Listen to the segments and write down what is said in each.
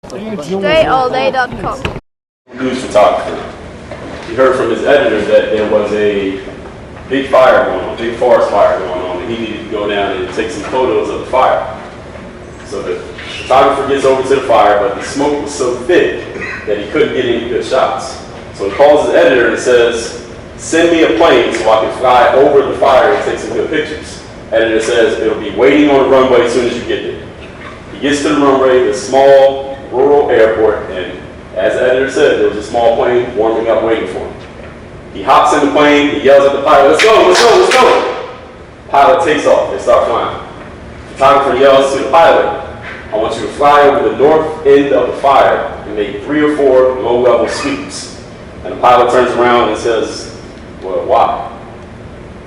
DreAllDay.com. News photographer. He heard from his editor that there was a big fire going on, big forest fire going on, and he needed to go down and take some photos of the fire. So the photographer gets over to the fire, but the smoke was so thick that he couldn't get any good shots. So he calls his editor and says, "Send me a plane so I can fly over the fire and take some good pictures." Editor says, "It'll be waiting on the runway as soon as you get there." He gets to the runway, the small rural airport, and as the editor said, there was a small plane warming up waiting for him. He hops in the plane, he yells at the pilot, "Let's go, let's go, let's go." Pilot takes off, they start flying. Photographer yells to the pilot, "I want you to fly over the north end of the fire and make 3 or 4 low-level sweeps." And the pilot turns around and says, "Well, why?"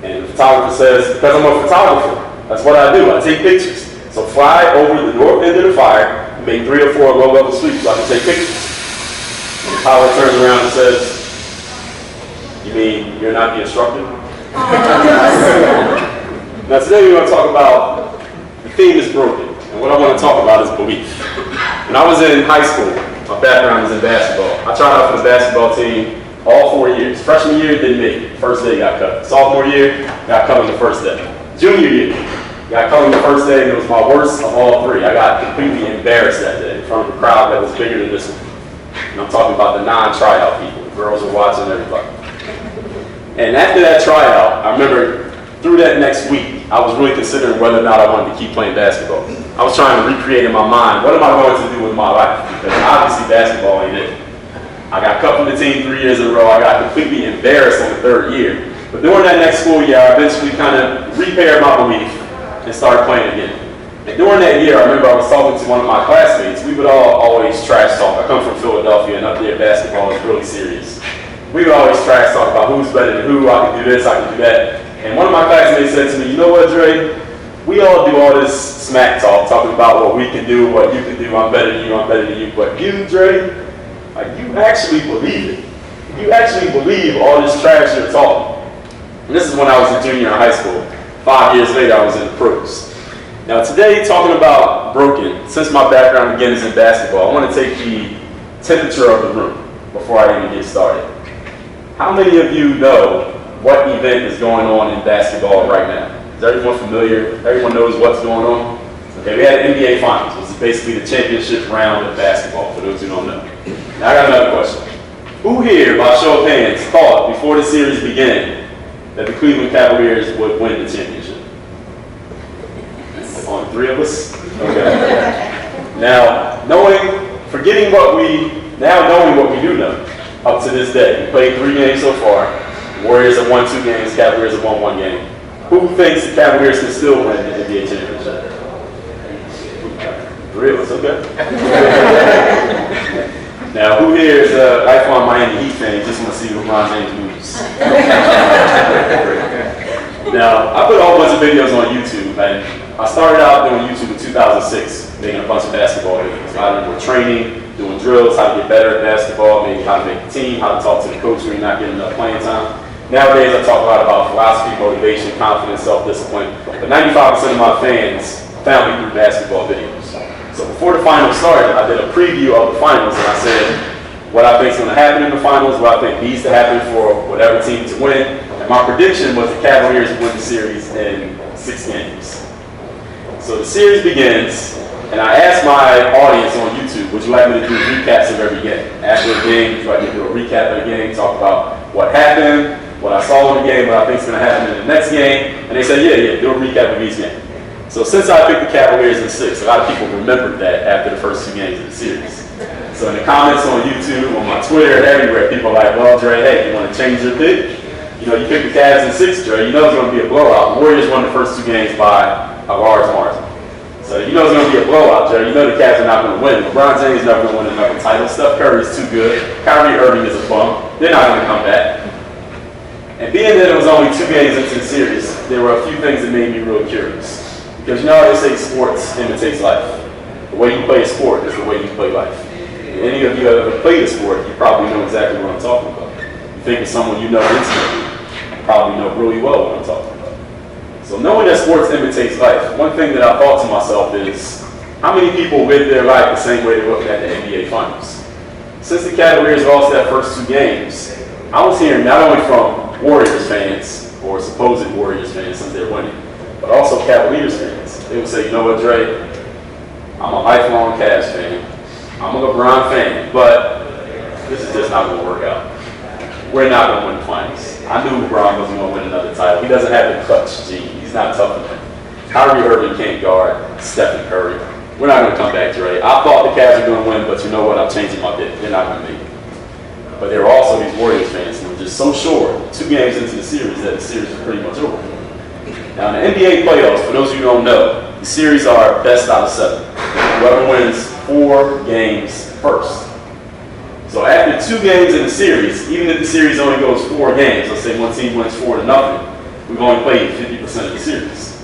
And the photographer says, "Because I'm a photographer. That's what I do, I take pictures. So fly over the north end of the fire and make 3 or 4 low-level sweeps so I can take pictures." And the pilot turns around and says, "You mean you're not the instructor?" Now today we're going to talk about, the theme is broken, and what I want to talk about is belief. When I was in high school, my background is in basketball. I tried out for the basketball team all 4 years. Freshman year, didn't make it. First day got cut. Sophomore year, got cut on the first day. Junior year, got cut on the first day, and it was my worst of all 3. I got completely embarrassed that day in front of a crowd that was bigger than this one. And I'm talking about the non-tryout people. The girls were watching, everybody. And after that tryout, I remember through that next week, I was really considering whether or not I wanted to keep playing basketball. I was trying to recreate in my mind, what am I going to do with my life? Because obviously basketball ain't it. I got cut from the team 3 years in a row. I got completely embarrassed on the 3rd year. But during that next school year, I eventually kind of repaired my belief and started playing again. And during that year, I remember I was talking to one of my classmates. We would all always trash talk. I come from Philadelphia, and up there basketball is really serious. We would always trash talk about who's better than who, I can do this, I can do that. And one of my classmates said to me, "You know what, Dre? We all do all this smack talk, talking about what we can do, what you can do, I'm better than you, I'm better than you. But you, Dre, like, you actually believe it. You actually believe all this trash you're talking." And this is when I was a junior in high school. 5 years later, I was in the pros. Now today, talking about broken, since my background again is in basketball, I want to take the temperature of the room before I even get started. How many of you know what event is going on in basketball right now? Is everyone familiar? Everyone knows what's going on? Okay, we had NBA Finals, which is basically the championship round of basketball, for those who don't know. Now I got another question. Who here, by show of hands, thought before the series began that the Cleveland Cavaliers would win the championship? On 3 of us? Okay. Now, knowing what we do know, up to this day, we played 3 games so far. Warriors have won 2 games, Cavaliers have won 1 game. Who thinks the Cavaliers can still win the NBA championship? 3 of us, okay. Now, who here is a lifelong Miami Heat fan? You just want to see LeBron James moves. Now, I put a whole bunch of videos on YouTube, and I started out doing YouTube in 2006, making a bunch of basketball videos. A lot of them were training, doing drills, how to get better at basketball, maybe how to make a team, how to talk to the coach when you're not getting enough playing time. Nowadays, I talk a lot about philosophy, motivation, confidence, self-discipline. But 95% of my fans found me through basketball videos. So before the finals started, I did a preview of the finals, and I said what I think is going to happen in the finals, what I think needs to happen for whatever team to win. And my prediction was the Cavaliers would win the series in 6 games. So the series begins, and I asked my audience on YouTube, would you like me to do recaps of every game? After the game, would you like me to do a recap of the game, talk about what happened, what I saw in the game, what I think is going to happen in the next game? And they said, yeah, do a recap of each game. So since I picked the Cavaliers in 6, a lot of people remembered that after the first 2 games of the series. So in the comments on YouTube, on my Twitter, everywhere, people are like, well, Dre, hey, you want to change your pick? You know, you picked the Cavs in 6, Dre, you know it's going to be a blowout. The Warriors won the first 2 games by a large margin. So you know it's going to be a blowout, Dre. You know the Cavs are not going to win. LeBron James is never going to win another title. Steph Curry is too good. Kyrie Irving is a bum. They're not going to come back. And being that it was only 2 games into the series, there were a few things that made me real curious. Because you know how they say sports imitates life. The way you play a sport is the way you play life. If any of you have ever played a sport, you probably know exactly what I'm talking about. You think of someone you know intimately, you probably know really well what I'm talking about. So knowing that sports imitates life, one thing that I thought to myself is, How many people live their life the same way they look at the NBA Finals? Since the Cavaliers lost that first 2 games, I was hearing not only from Warriors fans, or supposed Warriors fans since they're winning, but also Cavaliers fans. They would say, you know what, Dre, I'm a lifelong Cavs fan. I'm a LeBron fan, but this is just not going to work out. We're not going to win the finals. I knew LeBron wasn't going to win another title. He doesn't have the clutch gene. He's not tough enough. Kyrie Irving can't guard Stephen Curry. We're not going to come back, Dre. I thought the Cavs were going to win, but you know what? I'm changing my bet. They're not going to make it. But there are also these Warriors fans who are just so sure, 2 games into the series, that the series is pretty much over. Now, in the NBA playoffs, for those of you who don't know, the series are best out of 7. Whoever wins 4 games first. So after 2 games in the series, even if the series only goes 4 games, let's say one team wins 4-0, we've only played 50% of the series.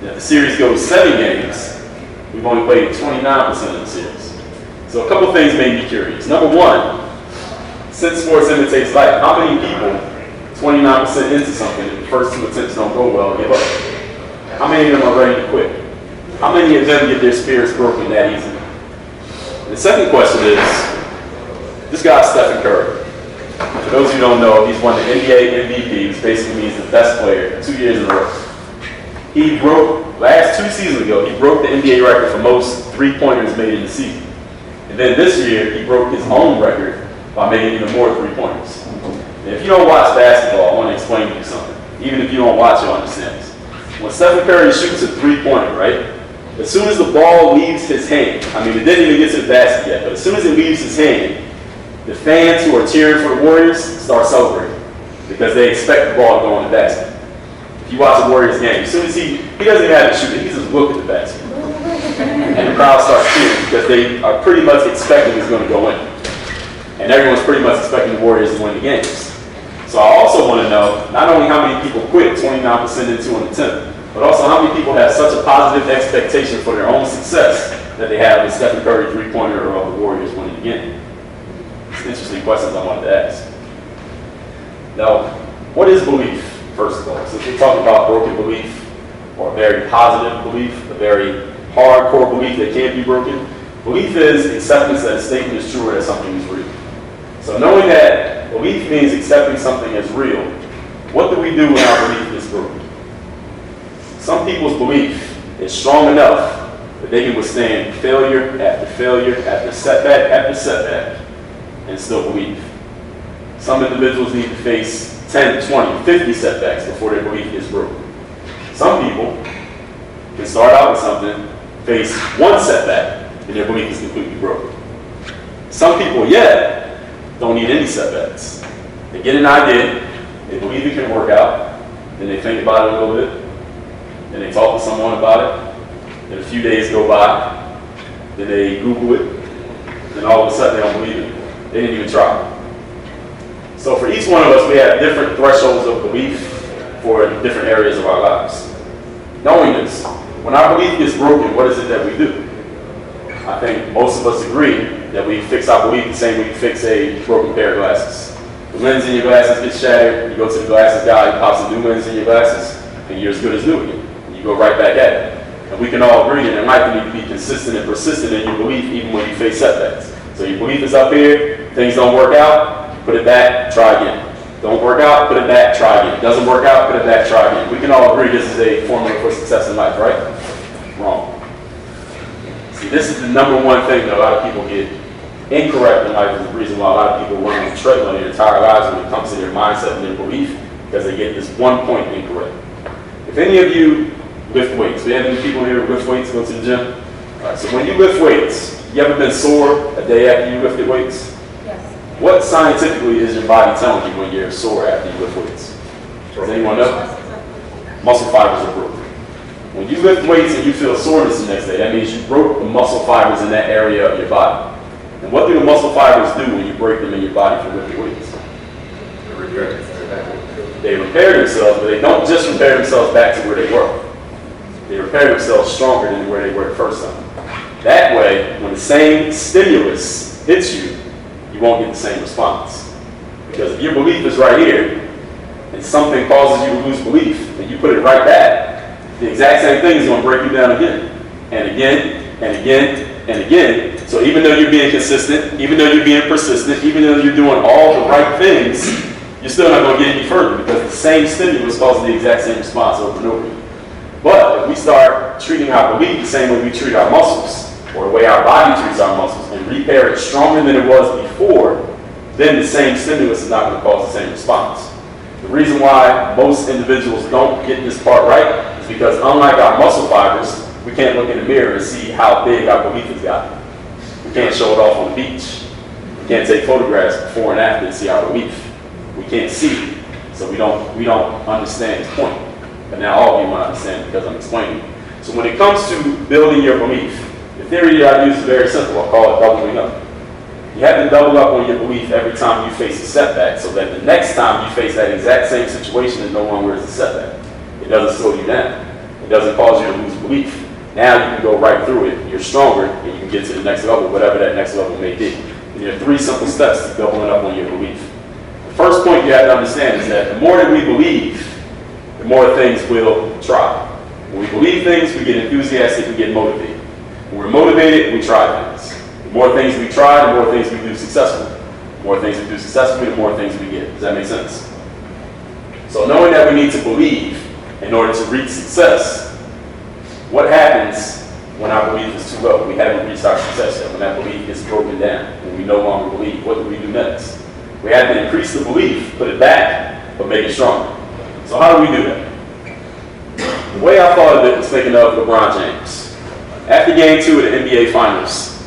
If the series goes 7 games, we've only played 29% of the series. So a couple things made me curious. Number one, since sports imitates life, how many people, 29% into something, if the first 2 attempts don't go well, give up? How many of them are ready to quit? How many of them get their spirits broken that easily? And the second question is, this guy's Stephen Curry. For those who don't know, he's won the NBA MVP, which basically means the best player 2 years in a row. He broke, last 2 seasons ago, he broke the NBA record for most 3-pointers made in the season. And then this year, he broke his own record by making even more 3-pointers. And if you don't watch basketball, I want to explain to you something. Even if you don't watch, you'll understand this. When Stephen Curry shoots a 3-pointer, right? As soon as the ball leaves his hand, I mean, it didn't even get to the basket yet, but as soon as it leaves his hand, the fans who are cheering for the Warriors start celebrating because they expect the ball to go in the basket. If you watch a Warriors game, as soon as he doesn't even have to shoot it, he just look at the basket. And the crowd starts cheering because they are pretty much expecting it's going to go in. And everyone's pretty much expecting the Warriors to win the games. So I also want to know not only how many people quit 29% into an attempt, but also how many people have such a positive expectation for their own success that they have with Stephen Curry 3-pointer or of the Warriors winning the game. It's interesting questions I wanted to ask. Now, what is belief, first of all? Since we're talking about broken belief, or a very positive belief, a very hardcore belief that can't be broken, belief is acceptance that a statement is true or that something is real. So knowing that belief means accepting something as real, what do we do when our belief is broken? Some people's belief is strong enough that they can withstand failure after setback after setback, and still believe. Some individuals need to face 10, 20, 50 setbacks before their belief is broken. Some people can start out with something, face 1 setback, and their belief is completely broken. Some people, yet, don't need any setbacks. They get an idea, they believe it can work out, then they think about it a little bit, then they talk to someone about it, then a few days go by, then they Google it, then all of a sudden they don't believe it. They didn't even try. So for each one of us, we have different thresholds of belief for different areas of our lives. Knowing this, when our belief gets broken, what is it that we do? I think most of us agree that we fix our belief the same way we fix a broken pair of glasses. The lens in your glasses gets shattered, you go to the glasses guy, he pops a new lens in your glasses, and you're as good as new again. And you go right back at it. And we can all agree that in life you need to be consistent and persistent in your belief even when you face setbacks. So your belief is up here, things don't work out, put it back, try again. Don't work out, put it back, try again. Doesn't work out, put it back, try again. We can all agree this is a formula for success in life, right? Wrong. See, this is the number one thing that a lot of people get incorrect in life, is the reason why a lot of people run on the treadmill their entire lives when it comes to their mindset and their belief, because they get this one point incorrect. If any of you lift weights, we have any people here who lift weights, go to the gym? All right, so when you lift weights, you ever been sore a day after you lifted weights? Yes. What scientifically is your body telling you when you're sore after you lift weights? Does anyone know? Muscle fibers are broken. When you lift weights and you feel soreness the next day, that means you broke the muscle fibers in that area of your body. And what do the muscle fibers do when you break them in your body from lifting weights? They repair themselves, but they don't just repair themselves back to where they were. They repair themselves stronger than where they were the first time. That way, when the same stimulus hits you, you won't get the same response. Because if your belief is right here, and something causes you to lose belief, and you put it right back, the exact same thing is going to break you down again, and again, and again and again. So even though you're being consistent, even though you're being persistent, even though you're doing all the right things, you're still not going to get any further because the same stimulus causes the exact same response over and over again. But if we start treating our belief the same way we treat our muscles, or the way our body treats our muscles, and repair it stronger than it was before, then the same stimulus is not going to cause the same response. The reason why most individuals don't get this part right is because unlike our muscle fibers, we can't look in the mirror and see how big our belief has gotten. We can't show it off on the beach. We can't take photographs before and after and see our belief. We can't see it, so we don't understand his point. But now all of you want to understand because I'm explaining. So when it comes to building your belief, the theory that I use is very simple. I call it doubling up. You have to double up on your belief every time you face a setback so that the next time you face that exact same situation, it no longer is a setback. It doesn't slow you down. It doesn't cause you to lose belief. Now you can go right through it. You're stronger and you can get to the next level, whatever that next level may be. And there are 3 simple steps to doubling up on your belief. The first point you have to understand is that the more that we believe, the more things we'll try. When we believe things, we get enthusiastic, we get motivated. When we're motivated, we try things. The more things we try, the more things we do successfully. The more things we do successfully, the more things we get. Does that make sense? So knowing that we need to believe in order to reach success, what happens when our belief is too low? We haven't reached our success yet. When that belief is broken down, when we no longer believe, what do we do next? We have to increase the belief, put it back, but make it stronger. So how do we do that? The way I thought of it was thinking of LeBron James. After game 2 of the NBA Finals,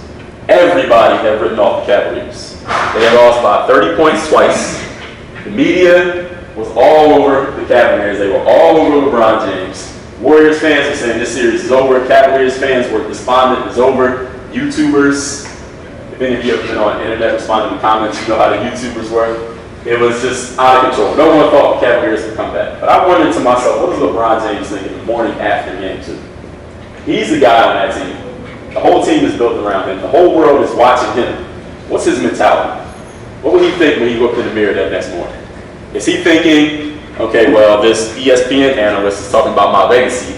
everybody had written off the Cavaliers. They had lost by 30 points twice. The media was all over the Cavaliers. They were all over LeBron James. Warriors fans were saying this series is over. Cavaliers fans were despondent, it's over. YouTubers, if any of you have been on the internet responding to comments, you know how the YouTubers were. It was just out of control. No one thought the Cavaliers would come back. But I wondered to myself, what does LeBron James think in the morning after game 2? He's the guy on that team. The whole team is built around him. The whole world is watching him. What's his mentality? What would he think when he looked in the mirror that next morning? Is he thinking, okay, well, this ESPN analyst is talking about my legacy.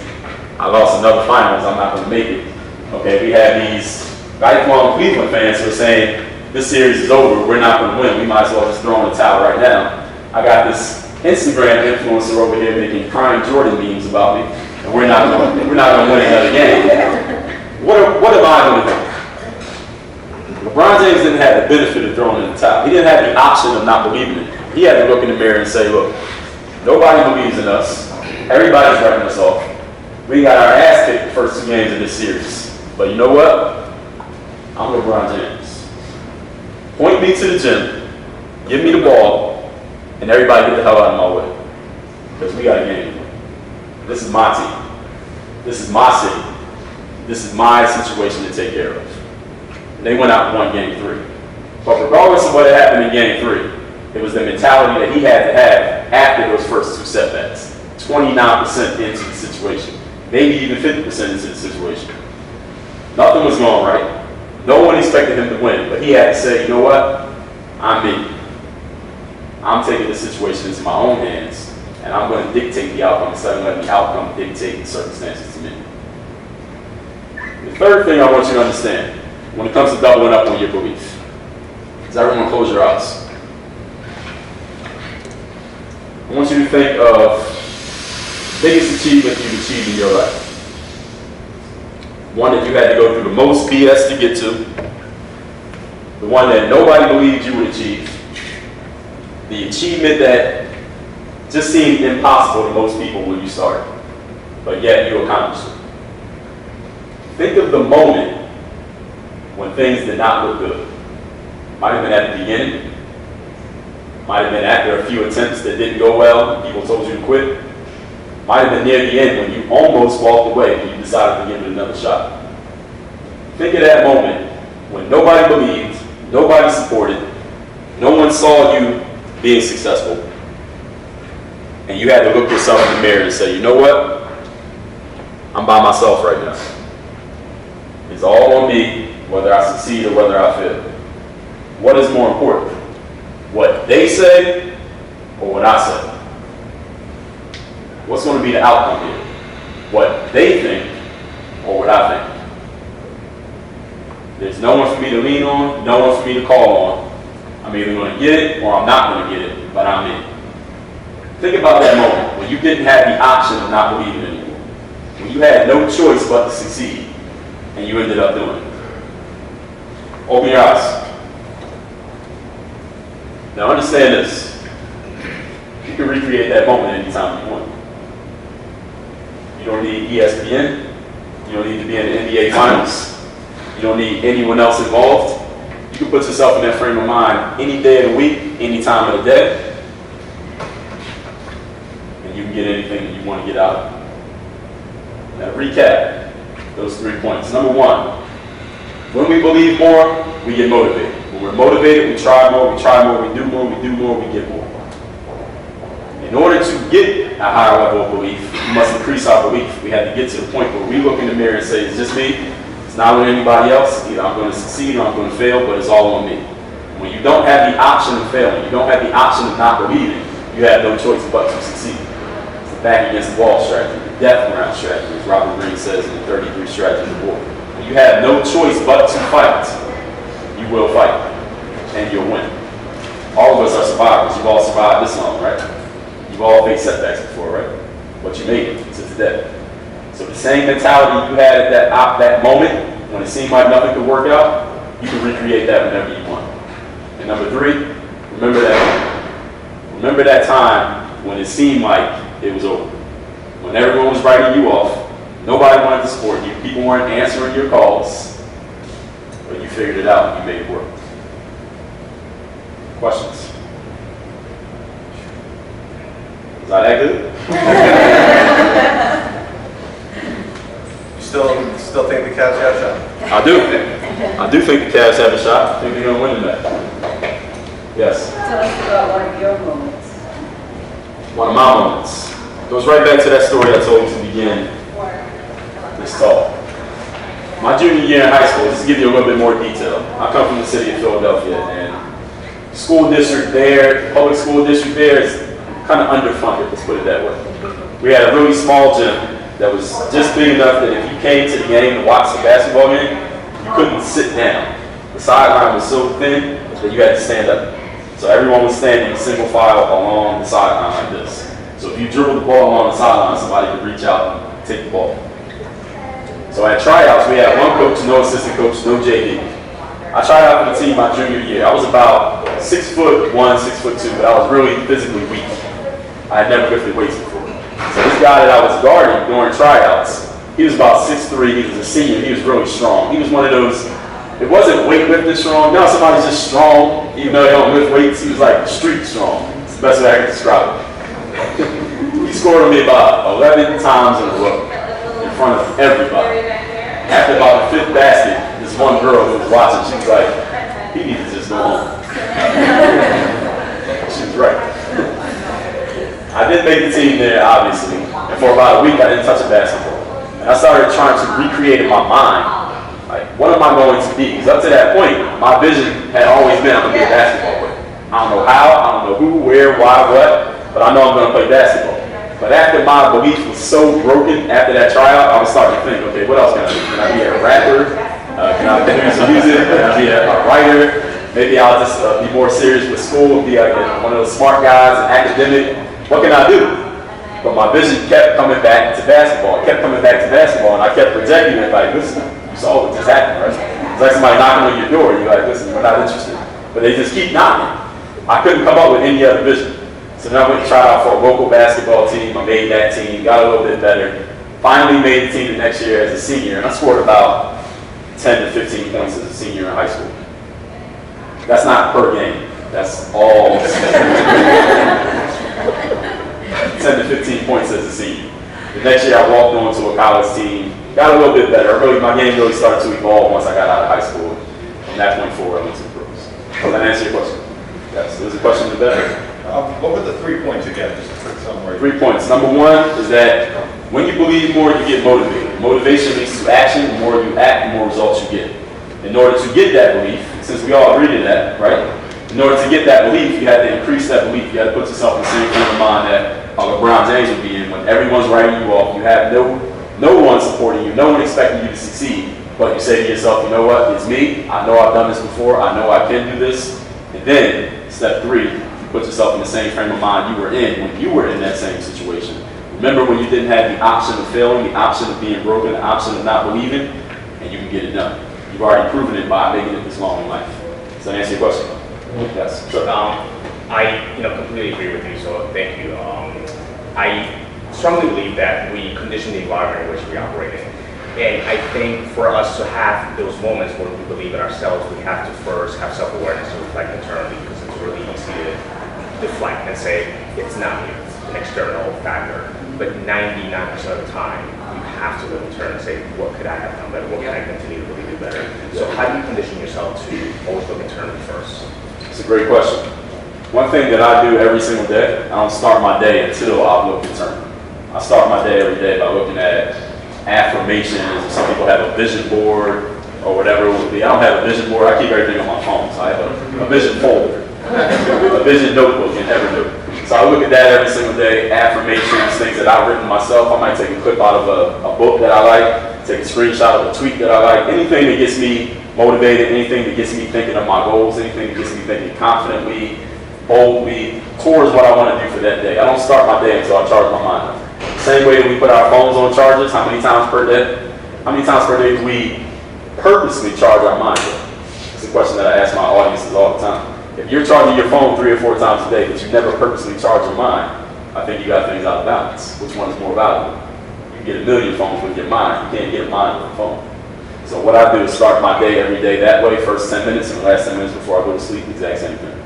I lost another finals. I'm not going to make it. Okay, we have these lifelong Cleveland fans who are saying, this series is over. We're not going to win. We might as well just throw in the towel right now. I got this Instagram influencer over here making crying Jordan memes about me, and we're not going to win another game. What am I going to do? LeBron James didn't have the benefit of throwing in the towel. He didn't have the option of not believing it. He had to look in the mirror and say, look, nobody believes in us. Everybody's writing us off. We got our ass kicked the first 2 games of this series. But you know what? I'm LeBron James. Point me to the gym, give me the ball, and everybody get the hell out of my way. Because we got a game. This is my team. This is my city. This is my situation to take care of. And they went out and won game 3. But regardless of what had happened in game 3, it was the mentality that he had to have after those first 2 setbacks. 29% into the situation. Maybe even 50% into the situation. Nothing was going right. No one expected him to win, but he had to say, you know what? I'm me. I'm taking the situation into my own hands, and I'm going to dictate the outcome instead of letting the outcome dictate the circumstances to me. The third thing I want you to understand when it comes to doubling up on your belief is everyone close your eyes. I want you to think of the biggest achievement you've achieved in your life. One that you had to go through the most BS to get to. The one that nobody believed you would achieve. The achievement that just seemed impossible to most people when you started, but yet you accomplished it. Think of the moment when things did not look good. Might have been at the beginning. Might have been after a few attempts that didn't go well and people told you to quit. Might have been near the end when you almost walked away and you decided to give it another shot. Think of that moment when nobody believed, nobody supported, no one saw you being successful, and you had to look yourself in the mirror and say, you know what? I'm by myself right now. It's all on me, whether I succeed or whether I fail. What is more important? What they say or what I say? What's going to be the outcome here? What they think or what I think? There's no one for me to lean on, no one for me to call on. I'm either going to get it or I'm not going to get it, but I'm in. Think about that moment when you didn't have the option of not believing anymore. When you had no choice but to succeed, and you ended up doing it. Open your eyes. Now understand this. You can recreate that moment anytime you want. You don't need ESPN. You don't need to be in the NBA Finals. You don't need anyone else involved. You can put yourself in that frame of mind any day of the week, any time of the day, and you can get anything that you want to get out of it. Now recap those 3 points. Number 1, when we believe more, we get motivated. When we're motivated, we try more, we do more, we get more. In order to get a higher level of belief, we must increase our belief. We have to get to the point where we look in the mirror and say, it's just me, it's not on anybody else. Either I'm going to succeed or I'm going to fail, but it's all on me. When you don't have the option of failing, you don't have the option of not believing, you have no choice but to succeed. It's the back against the wall strategy, the death round strategy, as Robert Greene says in the 33 Strategies of War. When you have no choice but to fight, you will fight, and you'll win. All of us are survivors. You've all survived this long, right? You've all faced setbacks before, right? But you made it to today. So the same mentality you had at that moment, when it seemed like nothing could work out, you can recreate that whenever you want. And number 3, remember that time when it seemed like it was over. When everyone was writing you off, nobody wanted to support you, people weren't answering your calls, but you figured it out and you made it work. Questions? Is that good? You still think the Cavs have a shot? I do think the Cavs have a shot. I think they're going to win tonight. Yes? Tell us about one of your moments. One of my moments. It goes right back to that story I told you to begin this talk. My junior year in high school, just to give you a little bit more detail. I come from the city of Philadelphia, and school district there, public school district there is kind of underfunded, let's put it that way. We had a really small gym that was just big enough that if you came to the game to watch the basketball game, you couldn't sit down. The sideline was so thin that you had to stand up. So everyone was standing single file along the sideline like this. So if you dribbled the ball along the sideline, somebody could reach out and take the ball. So at tryouts, we had one coach, no assistant coach, no JD. I tried out for the team my junior year. I was about 6'1", 6'2", but I was really physically weak. I had never lifted weights before. So this guy that I was guarding during tryouts, he was about 6'3", he was a senior, he was really strong. He was one of those, it wasn't weightlifting strong, now somebody's just strong, even though they don't lift weights, he was like street strong. It's the best way I can describe it. He scored on me about 11 times in a row, in front of everybody. After about the 5th basket, this one girl who was watching, she was like, he needs to just go home. She was right. I didn't make the team there, obviously, and for about a week I didn't touch a basketball. And I started trying to recreate in my mind, like, what am I going to be? Because up to that point, my vision had always been I'm going to be a basketball player. I don't know how, I don't know who, where, why, what, but I know I'm going to play basketball. But after my belief was so broken after that tryout, I was starting to think, okay, what else can I do? Can I be a rapper? Can I do some music? Can I be a writer? Maybe I'll just be more serious with school, be like one of those smart guys, an academic. What can I do? But my vision kept coming back to basketball. It kept coming back to basketball, and I kept projecting it like, listen, you saw what just happened, right? It's like somebody knocking on your door, and you're like, listen, we're not interested. But they just keep knocking. I couldn't come up with any other vision. So then I went to try out for a local basketball team. I made that team, got a little bit better. Finally made the team the next year as a senior, and I scored about 10 to 15 points as a senior in high school. That's not per game. That's all 10 to 15 points as a senior. The next year I walked on to a college team, got a little bit better. My game really started to evolve once I got out of high school. From that point forward, I went to the pros. Does that answer your question? Yes. There's a question in the back. What were the 3 points again? Just a quick summary. 3 points. Number 1 is that when you believe more, you get motivated. Motivation leads to action. The more you act, the more results you get. In order to get that belief, since we all agree to that, right? In order to get that belief, you have to increase that belief. You have to put yourself in the same frame of mind that LeBron James would be in. When everyone's writing you off, you have no one supporting you, no one expecting you to succeed. But you say to yourself, you know what, it's me, I know I've done this before, I know I can do this. And then, step 3, you put yourself in the same frame of mind you were in when you were in that same situation. Remember when you didn't have the option of failing, the option of being broken, the option of not believing, and you can get it done. You've already proven it by making it this long in life. Does that answer your question? Yes. Sure. I completely agree with you, so thank you. I strongly believe that we condition the environment in which we operate in. And I think for us to have those moments where we believe in ourselves, we have to first have self-awareness and reflect internally, because it's really easy to deflect and say, it's not me, it's an external factor. But 99% of the time, you have to look internally and say, what could I have done better? What can I continue to really do better? So how do you condition yourself to always look internally first? It's a great question. One thing that I do every single day, I don't start my day until I look internally. I start my day every day by looking at affirmations. Some people have a vision board or whatever it would be. I don't have a vision board. I keep everything on my phone. So I have a vision folder, a vision notebook in Evernote. So I look at that every single day, affirmations, things that I've written myself. I might take a clip out of a book that I like, take a screenshot of a tweet that I like, anything that gets me motivated, anything that gets me thinking of my goals, anything that gets me thinking confidently, boldly, towards what I want to do for that day. I don't start my day until I charge my mind up. Same way that we put our phones on chargers, how many times per day? How many times per day do we purposely charge our mind up? It's a question that I ask my audiences all the time. If you're charging your phone 3 or 4 times a day, but you never purposely charge your mind, I think you got things out of balance. Which one is more valuable? You get a million phones with your mind. You can't get a mind with a phone. So what I do is start my day every day that way, first 10 minutes and the last 10 minutes before I go to sleep, the exact same thing.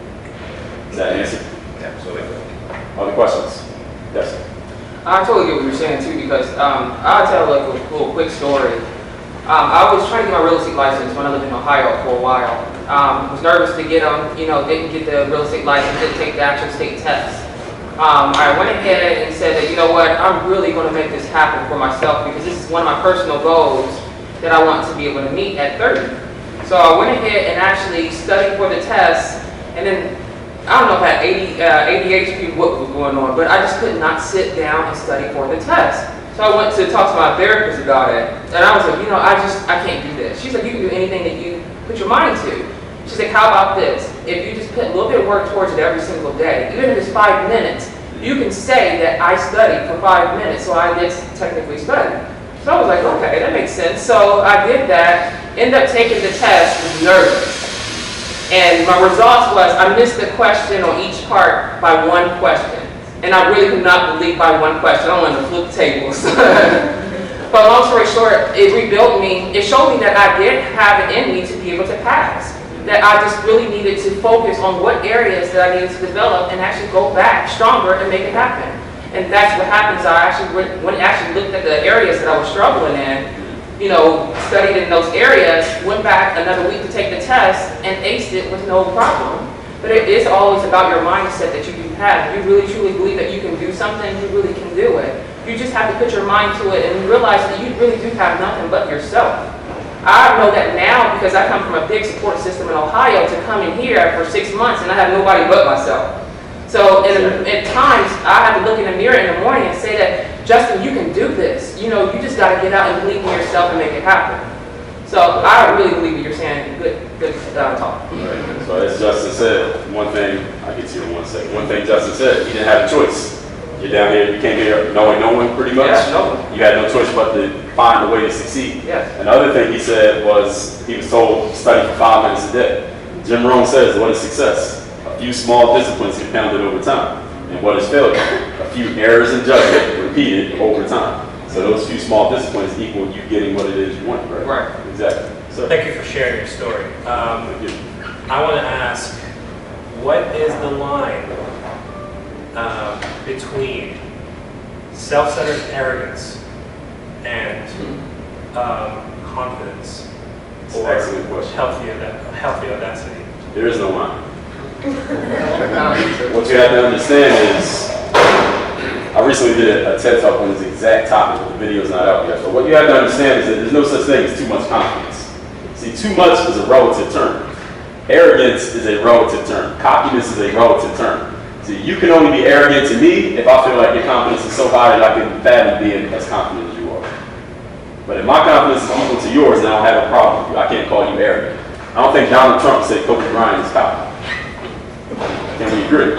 Does that answer? Absolutely. Other questions? Yes. I totally get what you're saying too, because I'll tell like a little quick story. I was trying to get my real estate license when I lived in Ohio for a while. Was nervous to get them, didn't get the real estate license, didn't take the actual state test. I went ahead and said that, you know what, I'm really going to make this happen for myself, because this is one of my personal goals that I want to be able to meet at 30. So I went ahead and actually studied for the test, and then I don't know if I had ADHD, what was going on, but I just could not sit down and study for the test. So I went to talk to my therapist about it, and I was like, I can't do this. She's like, you can do anything that you put your mind to. She's like, how about this? If you just put a little bit of work towards it every single day, even if it's 5 minutes, you can say that I studied for 5 minutes, so I did technically study. So I was like, okay, that makes sense. So I did that, ended up taking the test, was nervous. And my results was, I missed the question on each part by 1 question. And I really could not believe by 1 question. I wanted to flip tables. But long story short, it rebuilt me. It showed me that I did have it in me to be able to pass. That I just really needed to focus on what areas that I needed to develop and actually go back stronger and make it happen. And that's what happens. I actually when I actually looked at the areas that I was struggling in, studied in those areas, went back another week to take the test and aced it with no problem. But it is always about your mindset that you do have. If you really truly believe that you can do something, you really can do it. You just have to put your mind to it and realize that you really do have nothing but yourself. I know that now because I come from a big support system in Ohio to come in here for 6 months and I have nobody but myself. So at times I have to look in the mirror in the morning and say that, Justin, you can do this. You just got to get out and believe in yourself and make it happen. So I really believe what you're saying. Good talk. Right. So as Justin said, one thing, I'll get to you in 1 second. One thing Justin said, he didn't have a choice. You're down here, you came here knowing no one pretty much. Yeah, no one. You had no choice but to find a way to succeed. Yes. Another thing he said was, he was told to study for 5 minutes a day. Jim Rohn says, what is success? A few small disciplines compounded over time. And what is failure? A few errors in judgment repeated over time. So those few small disciplines equal you getting what it is you want, right? Right. Exactly. So, Thank you for sharing your story. thank you. I want to ask, what is the line between self-centered arrogance and confidence, It's an or excellent question. healthy audacity? There is no line. What you have to understand is, I recently did a TED Talk on this exact topic, but the video's not out yet. But what you have to understand is that there's no such thing as too much confidence. See, too much is a relative term. Arrogance is a relative term. Cockiness is a relative term. See, you can only be arrogant to me if I feel like your confidence is so high that I can fathom being as confident as you are. But if my confidence is equal to yours, then I don't have a problem with you. I can't call you arrogant. I don't think Donald Trump said Kobe Bryant is cocky. Can we agree?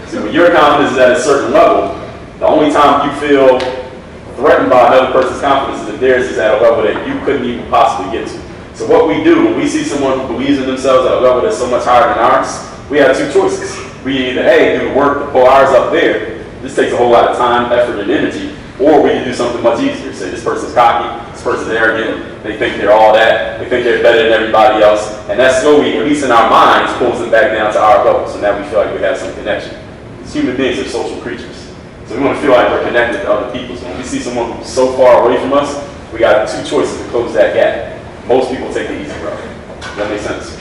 So when your confidence is at a certain level, the only time you feel threatened by another person's confidence is if theirs is at a level that you couldn't even possibly get to. So what we do when we see someone who believes in themselves at a level that's so much higher than ours, we have two choices. We either A, do the work to pull ours up there. This takes a whole lot of time, effort, and energy. Or we can do something much easier. Say this person's cocky, this person's arrogant, they think they're all that, they think they're better than everybody else. And that slowly, at least in our minds, pulls them back down to our level. So now we feel like we have some connection. As human beings are social creatures. So we want to feel like we're connected to other people. So when we see someone who's so far away from us, we got two choices to close that gap. Most people take the easy route. Does that make sense?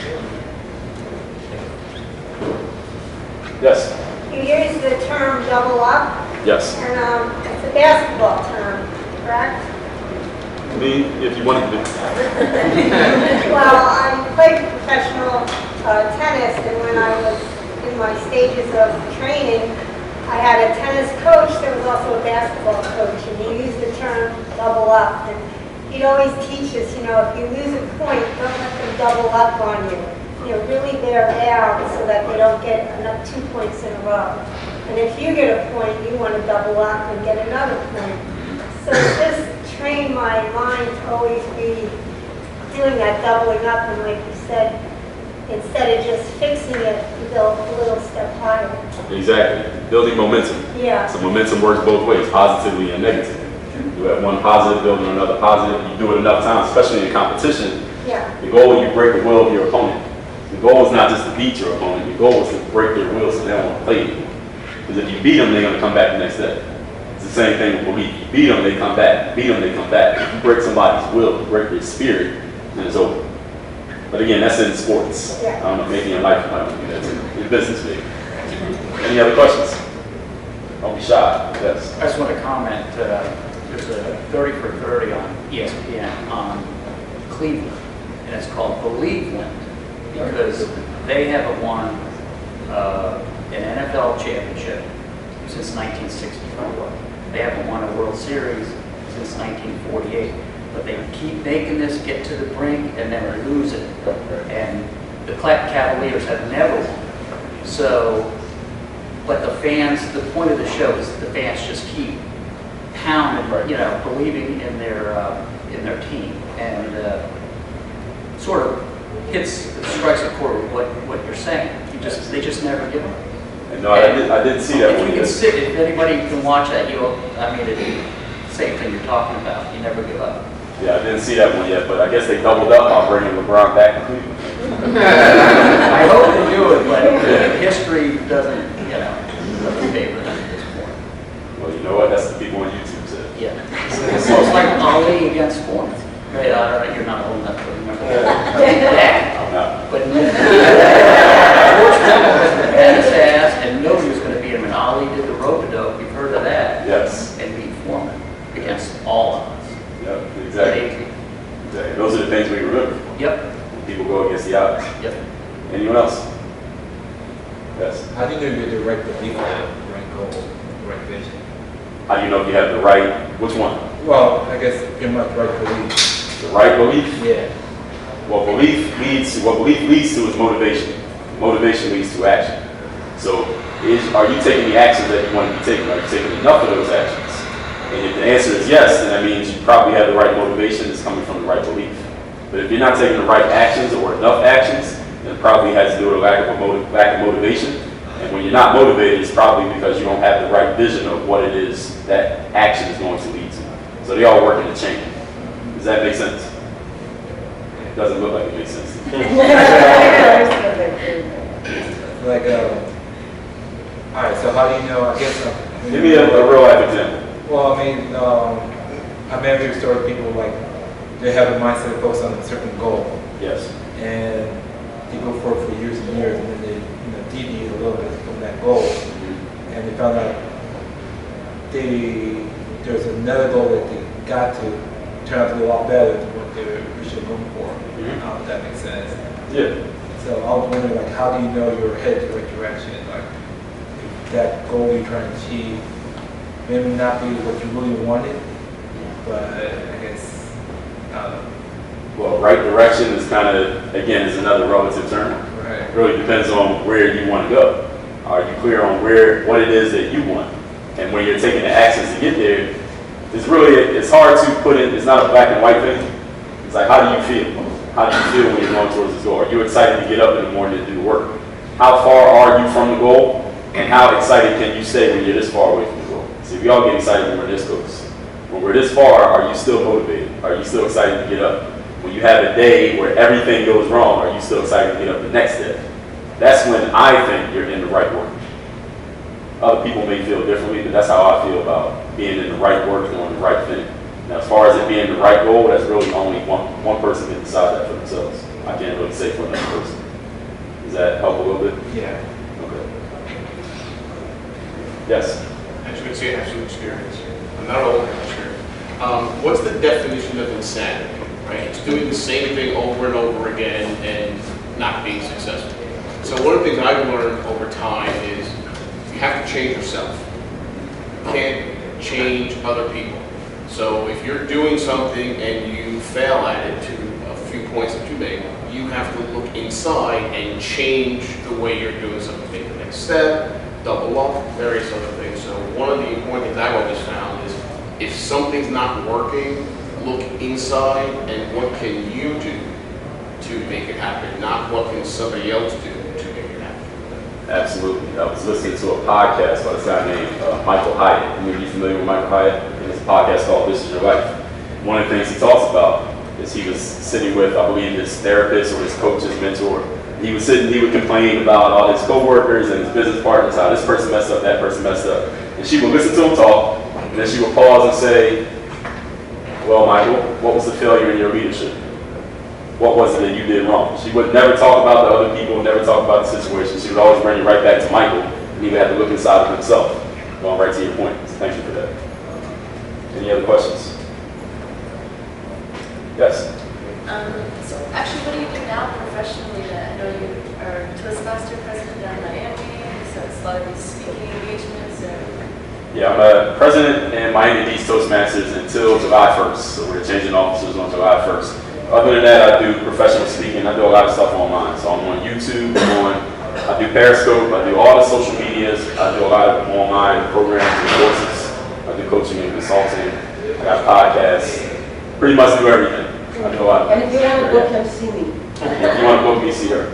Yes? You use the term double up, Yes. and it's a basketball term, correct? Me, if you wanted to be. Well, I played professional tennis, and when I was in my stages of training, I had a tennis coach that was also a basketball coach, and he used the term double up. And he'd always teach us, if you lose a point, don't let them double up on you. Really bear down so that they don't get 2 points in a row. And if you get a point, you want to double up and get another point. So just train my mind to always be doing that doubling up, and like you said, instead of just fixing it, you go a little step higher. Exactly. Building momentum. Yeah. So momentum works both ways, positively and negatively. You have one positive building another positive. You do it enough times, especially in competition. Yeah. The goal is you break the will of your opponent. The goal is not just to beat your opponent. The goal is to break their will so they don't want to play you. Because if you beat them, they're going to come back the next day. It's the same thing with belief. You beat them, they come back. Beat them, they come back. If you break somebody's will, you break their spirit, then it's over. But again, that's in sports. Yeah. I don't know, maybe in life you might want to do that too. In business, maybe. Any other questions? Don't be shy. Yes. I just want to comment, there's a 30 for 30 on ESPN on Cleveland, and it's called Believeland, because they haven't won an NFL championship since 1964. They haven't won a World Series since 1948. But they keep making this get to the brink and then lose it. And the Cavaliers have never won. So, but the fans, the point of the show is the fans just keep pounding, believing in their team, and sort of strikes a chord with what you're saying. They just never give up. And no, I did see that one. If anybody can watch that, it's the same thing you're talking about. You never give up. Yeah, I didn't see that one yet, but I guess they doubled up on bringing LeBron back to Cleveland. I hope they do it, but history doesn't favor them at this point. Well, you know what? That's the people on YouTube said. Yeah. It's almost like Ali against Form. Right, you're not old enough to remember that. I'm not. But George Foreman was the baddest ass, and nobody was going to beat him. And Ali did the rope-a-dope. You've heard of that? Yes. And beat Foreman against all odds. Yep, exactly. Those are the things we remember. Yep. When people go against the odds. Yep. Anyone else? Yes. How do you know you have the right belief, the right goal, the right vision? How do you know if you have the right, which one? Well, I guess pretty much right belief. The right belief? Yeah. What belief leads to is motivation. Motivation leads to action. So are you taking the actions that you want to be taking? Are you taking enough of those actions? And if the answer is yes, then that means you probably have the right motivation that's coming from the right belief. But if you're not taking the right actions or enough actions, then it probably has to do with a lack of motivation. And when you're not motivated, it's probably because you don't have the right vision of what it is that action is going to lead to. So they all work in a chain. Does that make sense? It doesn't look like it makes sense. Like, all right, so how do you know, I guess... Give me a real life example. Well, I may have heard stories of people like, they have a mindset focused on a certain goal. Yes. And they go for it for years and years, and then they deviate a little bit from that goal. And they found out there's another goal that they got to turn out to be a lot better than what they were originally going for. If that makes sense. Yeah. So I was wondering, like, how do you know you're headed in the right direction? Like, if that goal you're trying to achieve may not be what you really wanted, but I guess, Well, right direction is kind of, again, is another relative term. right. It really depends on where you want to go. Are you clear on what it is that you want? And when you're taking the actions to get there, it's hard to put in, it's not a black and white thing. It's like, how do you feel? How do you feel when you're going towards this goal? Are you excited to get up in the morning to do the work? How far are you from the goal? And how excited can you stay when you're this far away from the goal? See, we all get excited when we're this close. When we're this far, are you still motivated? Are you still excited to get up? When you have a day where everything goes wrong, are you still excited to get up the next day? That's when I think you're in the right work. Other people may feel differently, but that's how I feel about being in the right work, doing the right thing. Now, as far as it being the right goal, that's really only one person can decide that for themselves. I can't really say for another person. Does that help a little bit? Yeah. Okay. Yes? As you can see, I have some experience. I'm not old, I'm sure. What's the definition of insanity? Right? It's doing the same thing over and over again and not being successful. So one of the things I've learned over time is you have to change yourself. You can't change other people. So if you're doing something and you fail at it, to a few points that you made, you have to look inside and change the way you're doing something. Take the next step, double up, various other things. So one of the important things I've always found is if something's not working, look inside and what can you do to make it happen, not what can somebody else do to make it happen. Absolutely. I was listening to a podcast by this guy named Michael Hyatt. You may be familiar with Michael Hyatt. It's a podcast called This Is Your Life. One of the things he talks about is he was sitting with, I believe, his therapist or his coach, his mentor. He would complain about all his coworkers and his business partners, how this person messed up, that person messed up. And she would listen to him talk, and then she would pause and say, well, Michael, what was the failure in your leadership? What was it that you did wrong? She would never talk about the other people, never talk about the situation. She would always bring it right back to Michael, and he would have to look inside of himself. Going right to your point. So thank you for that. Any other questions? Yes? So actually, what do you do now professionally? I know you are Toastmaster president down in Miami, so it's a lot of these speaking engagements. Yeah, I'm a president in Miami Beach Toastmasters until July 1st, so we're changing officers on July 1st. Other than that, I do professional speaking. I do a lot of stuff online. So I'm on YouTube, I do Periscope, I do all the social medias, I do a lot of online programs and courses. I do coaching and consulting. I got podcasts. Pretty much do everything. I do a lot. And if you want to book him, see me. If you want to book me, see her.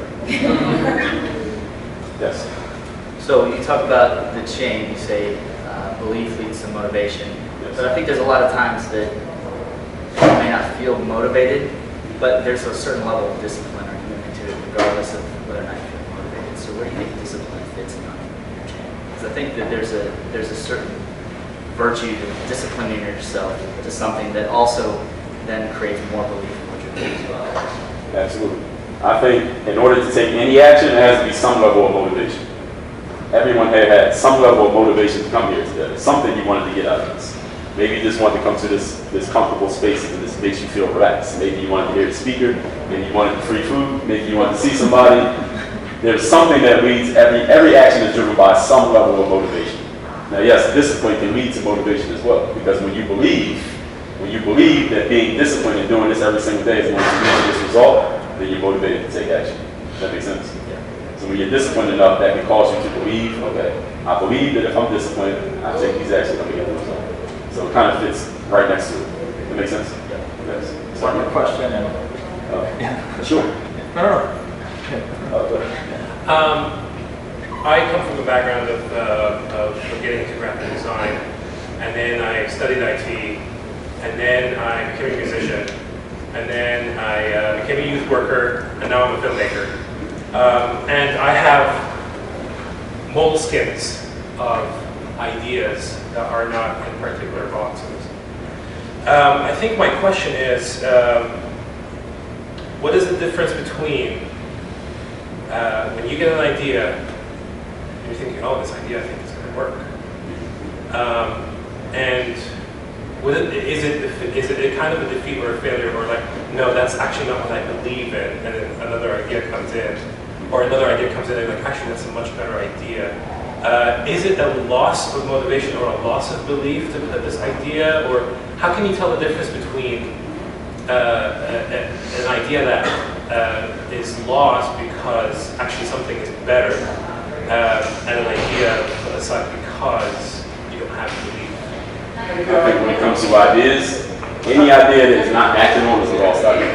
Yes. So you talk about the chain, you say belief leads to motivation. Yes. But I think there's a lot of times that you may not feel motivated, but there's a certain level of discipline or commitment to it, regardless of whether or not you feel motivated. So where do you think discipline fits in on your chain? Because I think that there's a certain virtue to disciplining yourself to something that also then creates more belief in what you're doing as well. Absolutely. I think in order to take any action, there has to be some level of motivation. Everyone here had some level of motivation to come here today. Something you wanted to get out of this. Maybe you just wanted to come to this comfortable space and this makes you feel relaxed. Maybe you wanted to hear the speaker. Maybe you wanted free food. Maybe you wanted to see somebody. There's something that leads, every action is driven by some level of motivation. Now, yes, discipline can lead to motivation as well, because when you believe that being disciplined and doing this every single day is going to lead to this result, then you're motivated to take action. Does that make sense? Yeah. So when you're disciplined enough, that can cause you to believe, okay, I believe that if I'm disciplined, I take these actions, I'm going to get the result. So it kind of fits right next to it. Does that make sense? Yeah. Yes. One more question. Sure. No. Go ahead. I come from a background of getting into graphic design, and then I studied IT, and then I became a musician, and then I became a youth worker, and now I'm a filmmaker. And I have moleskins of ideas that are not in particular boxes. I think my question is, what is the difference between when you get an idea and you're thinking, oh, this idea I think is going to work, and is it a kind of a defeat or a failure, or like, no, that's actually not what I believe in, and then another idea comes in, or another idea comes in and like, actually that's a much better idea. Is it a loss of motivation or a loss of belief to this idea? Or how can you tell the difference between an idea that is lost because actually something is better and an idea put aside because you don't have belief? I think when it comes to ideas, any idea that is not acted on is a lost idea.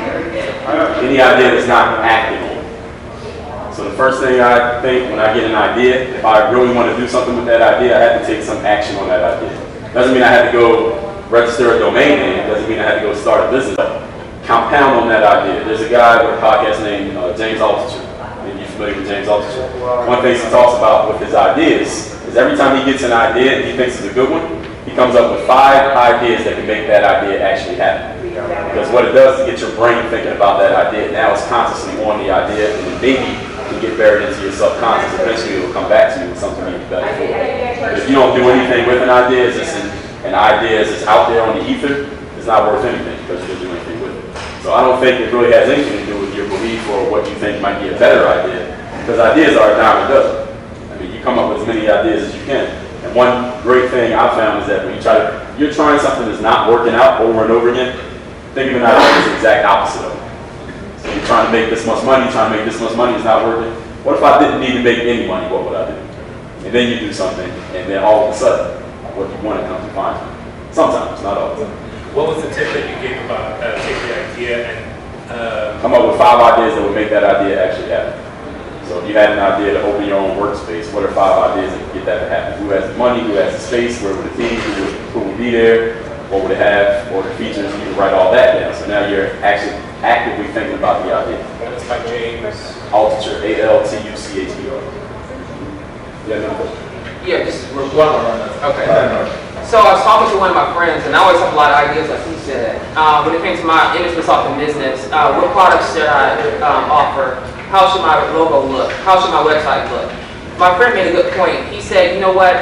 Any idea that's not acted on. So the first thing I think when I get an idea, if I really want to do something with that idea, I have to take some action on that idea. Doesn't mean I have to go register a domain name. Doesn't mean I have to go start a business. Compound on that idea. There's a guy with a podcast named James Altucher. Maybe you're familiar with James Altucher. One thing he talks about with his ideas is every time he gets an idea and he thinks it's a good one, he comes up with 5 ideas that can make that idea actually happen. Because what it does is get your brain thinking about that idea. Now it's consciously on the idea, and then maybe you get buried into your subconscious. Eventually it will come back to you with something even better for it. But if you don't do anything with an idea, it's just an idea is just out there on the ether, it's not worth anything because you didn't do anything with it. So I don't think it really has anything to do with your belief or what you think might be a better idea. Because ideas are a dime a dozen. I mean, you come up with as many ideas as you can. And one great thing I've found is that when you're trying something that's not working out over and over again, think of an idea as the exact opposite of it. So you're trying to make this much money, it's not working. What if I didn't need to make any money, what would I do? And then you do something, and then all of a sudden, what you want to come to find. Sometimes, not all the time. What was the tip that you gave about take the idea and come up with 5 ideas that would make that idea actually happen. So if you had an idea to open your own workspace, what are 5 ideas that can get that to happen? Who has the money? Who has the space? Where would it be? Who would be there? What would it have? What are the features? You can write all that down. So now you're actually actively thinking about the idea. That's by James Altucher, Altucher. Yeah, no question. Yeah, just one more. Okay. So I was talking to one of my friends, and I always have a lot of ideas, like he said. When it came to my image consulting business, what products should I offer? How should my logo look? How should my website look? My friend made a good point. He said, you know what?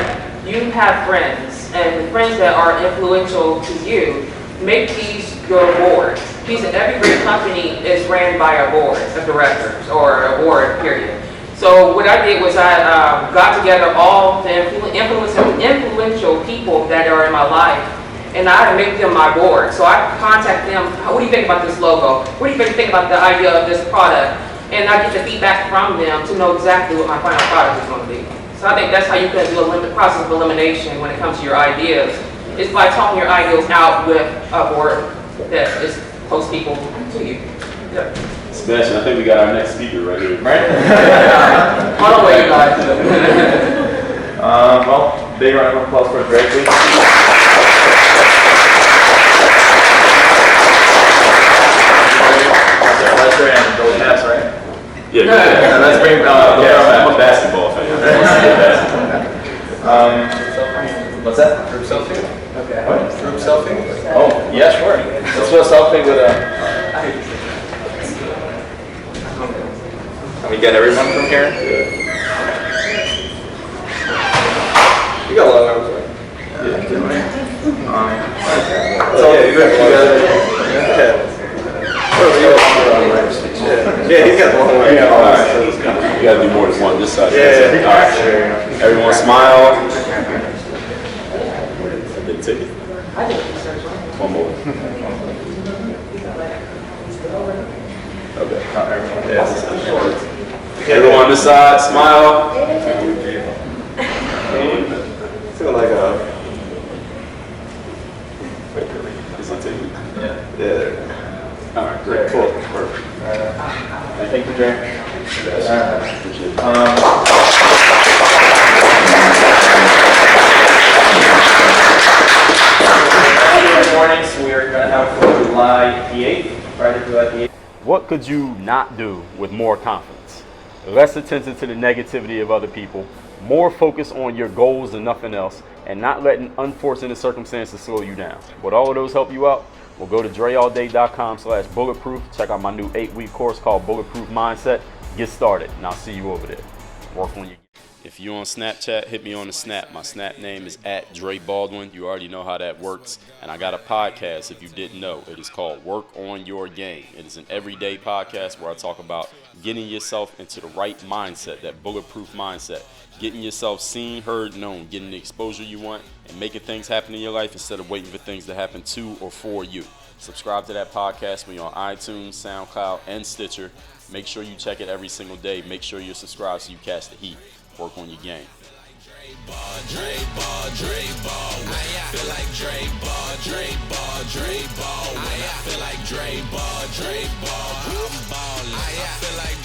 You have friends, and the friends that are influential to you, make these your board. He said every great company is ran by a board of directors, or a board, period. So what I did was I got together all the influential people that are in my life, and I had to make them my board. So I contact them, what do you think about this logo? What do you think about the idea of this product? And I get the feedback from them to know exactly what my final product is going to be. So I think that's how you can do a process of elimination when it comes to your ideas. It's by talking your ideas out with a board that is close people to you. Yeah. Sebastian, I think we got our next speaker right here. Right? On the way, guys. Well, big round of applause for Dre, please. Pleasure and gold hats, right? Yeah, let's bring I'm a basketball fan. What's that? Group selfie? Okay. What? Group selfie? Oh, yeah, sure. Let's do a selfie with Can we get everyone from here? You got a lot of arms, right? So you got Yeah, he's got the long way. You gotta do more than one this side. Yeah. All right. Everyone smile. Then take it. One more. Okay. Yes. Everyone on this side, smile. Feel like a. Is it taking? Yeah, there. All right, great. Cool. Perfect. Thank you, Dre. Appreciate it. Good morning. So we are going to have for July the 8th, Friday, July the 8th. What could you not do with more confidence? Less attention to the negativity of other people, more focus on your goals than nothing else, and not letting unfortunate circumstances slow you down. Would all of those help you out? Well, go to dreallday.com/bulletproof. Check out my new 8-week course called Bulletproof Mindset. Get started, and I'll see you over there. Work on your If you're on Snapchat, hit me on the Snap. My Snap name is @Dre Baldwin. You already know how that works. And I got a podcast, if you didn't know. It is called Work on Your Game. It is an everyday podcast where I talk about getting yourself into the right mindset, that bulletproof mindset. Getting yourself seen, heard, known, getting the exposure you want, and making things happen in your life instead of waiting for things to happen to or for you. Subscribe to that podcast. We're on iTunes, SoundCloud, and Stitcher. Make sure you check it every single day. Make sure you're subscribed so you catch the heat. Work on your game. Dre Ball. I feel like Dre Ball. I feel like Dre Ball. I'm ballin'. I feel like